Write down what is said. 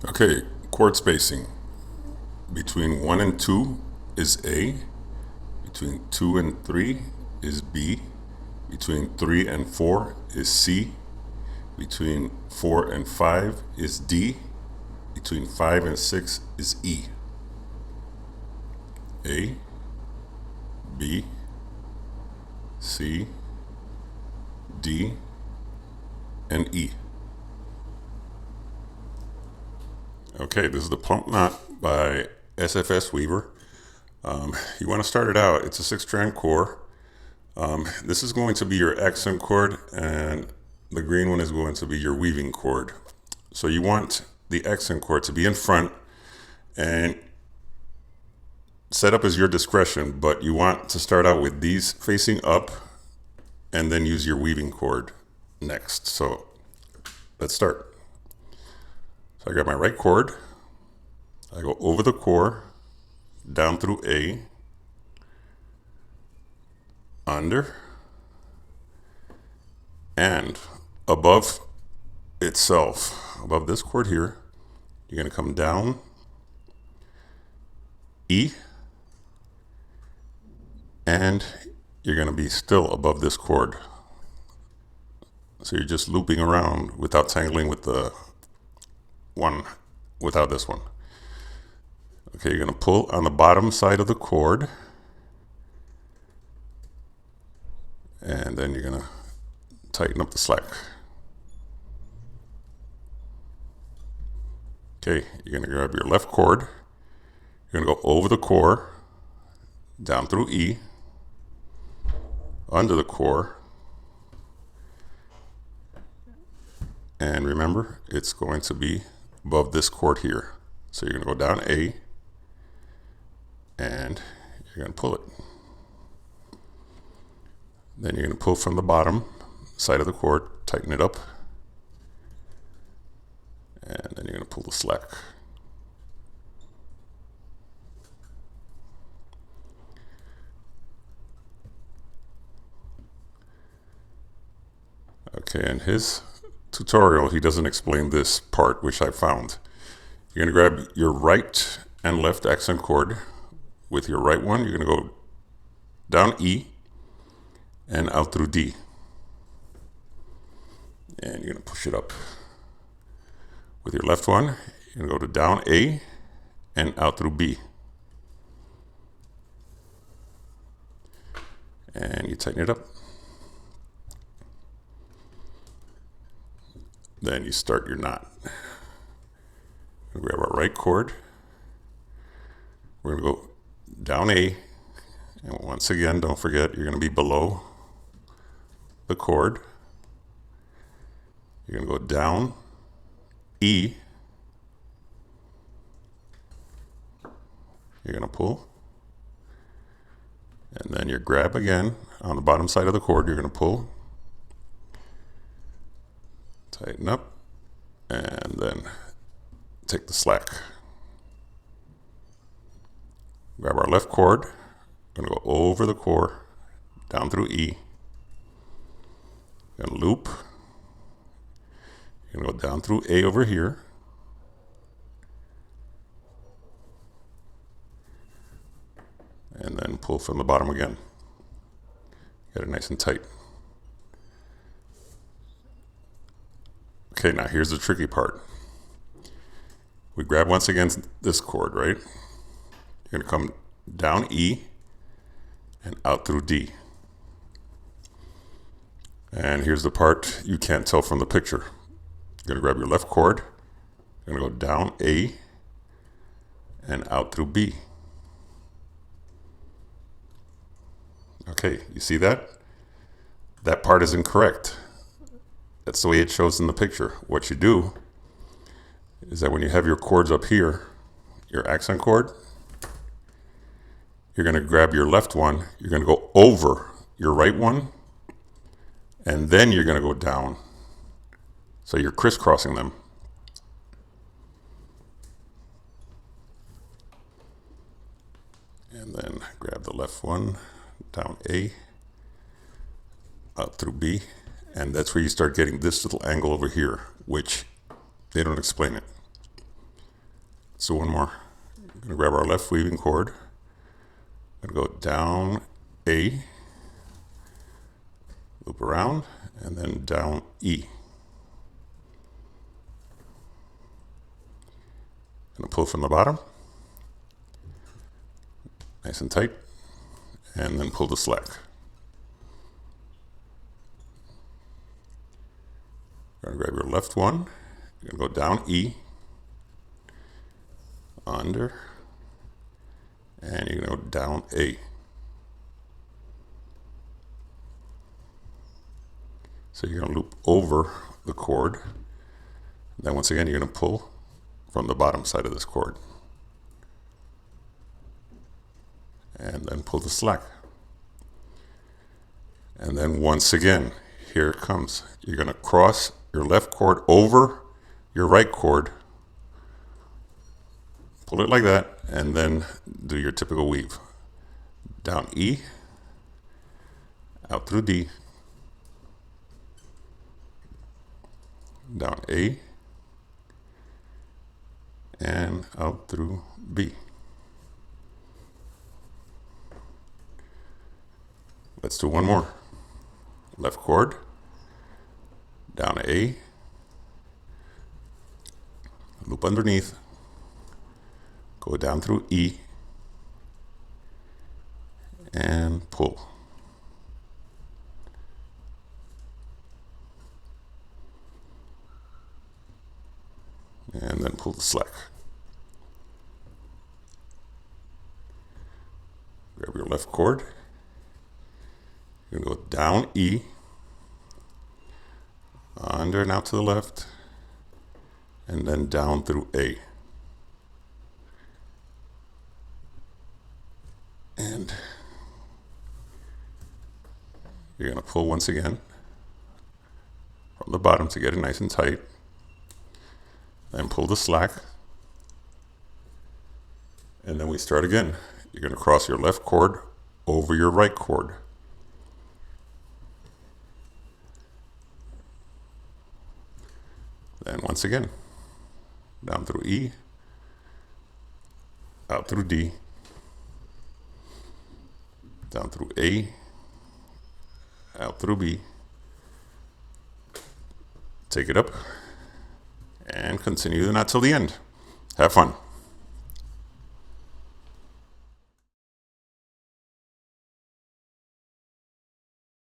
Okay, chord spacing. Between 1 and 2 is A. Between 2 and 3 is B. Between 3 and 4 is C. Between 4 and 5 is D. Between 5 and 6 is E. A, B, C, D, and E. Okay, this is the Plump Knot by SFS Weaver. You want to start it out. It's a 6-strand core. This is going to be your accent cord, and the green one is going to be your weaving cord. So you want the accent cord to be in front, and setup is your discretion, but you want to start out with these facing up and then use your weaving cord next. So let's start. So I got my right cord. I go over the core, down through A, under, and above itself, above this cord here, you're going to come down E, and you're going to be still above this cord. So you're just looping around without tangling with the one, without this one. Okay, you're going to pull on the bottom side of the cord, and then you're going to tighten up the slack. Okay, you're going to grab your left cord, you're going to go over the core, down through E, under the core, and remember, it's going to be above this cord here. So you're going to go down A, and you're going to pull it. Then you're going to pull from the bottom side of the cord, tighten it up, and then you're going to pull the slack. Okay, in his tutorial, he doesn't explain this part, which I found. You're going to grab your right and left accent cord. With your right one, you're going to go down E and out through D. And you're going to push it up. With your left one, you're going to go to down A and out through B. And you tighten it up. Then you start your knot. We're going to grab our right cord. We're going to go down A. And once again, don't forget, you're going to be below the cord. You're going to go down E. You're going to pull. And then you grab again on the bottom side of the cord. You're going to pull. Tighten up. And then take the slack. Grab our left cord. We're going to go over the core, down through E. You're going to loop. You're going to go down through A over here. And then pull from the bottom again. Get it nice and tight. Okay, now here's the tricky part. We grab once again this cord, right? You're going to come down E and out through D. And here's the part you can't tell from the picture. You're going to grab your left cord. You're going to go down A and out through B. Okay, you see that? That part is incorrect. That's the way it shows in the picture. What you do is that when you have your cords up here, your accent cord, you're going to grab your left one, you're going to go over your right one, and then you're going to go down. So you're crisscrossing them. And then grab the left one, down A, out through B, and that's where you start getting this little angle over here, which they don't explain it. So one more. We're going to grab our left weaving cord and go down A, loop around, and then down E. Going to pull from the bottom, nice and tight, and then pull the slack. You're going to grab your left one, you're going to go down E, under, and you're going to go down A. So you're going to loop over the cord. Then once again, you're going to pull from the bottom side of this cord. And then pull the slack. And then once again, here it comes. You're going to cross your left cord over your right cord. Pull it like that, and then do your typical weave. Down E, out through D, down A, and out through B. Let's do one more. Left cord, down A, loop underneath, go down through E, and pull. And then pull the slack. Grab your left cord. You're going to go down E, under and out to the left, and then down through A. And you're going to pull once again from the bottom to get it nice and tight. Then pull the slack. And then we start again. You're going to cross your left cord over your right cord. Then once again, down through E, out through D, down through A, out through B, take it up, and continue the knot till the end. Have fun.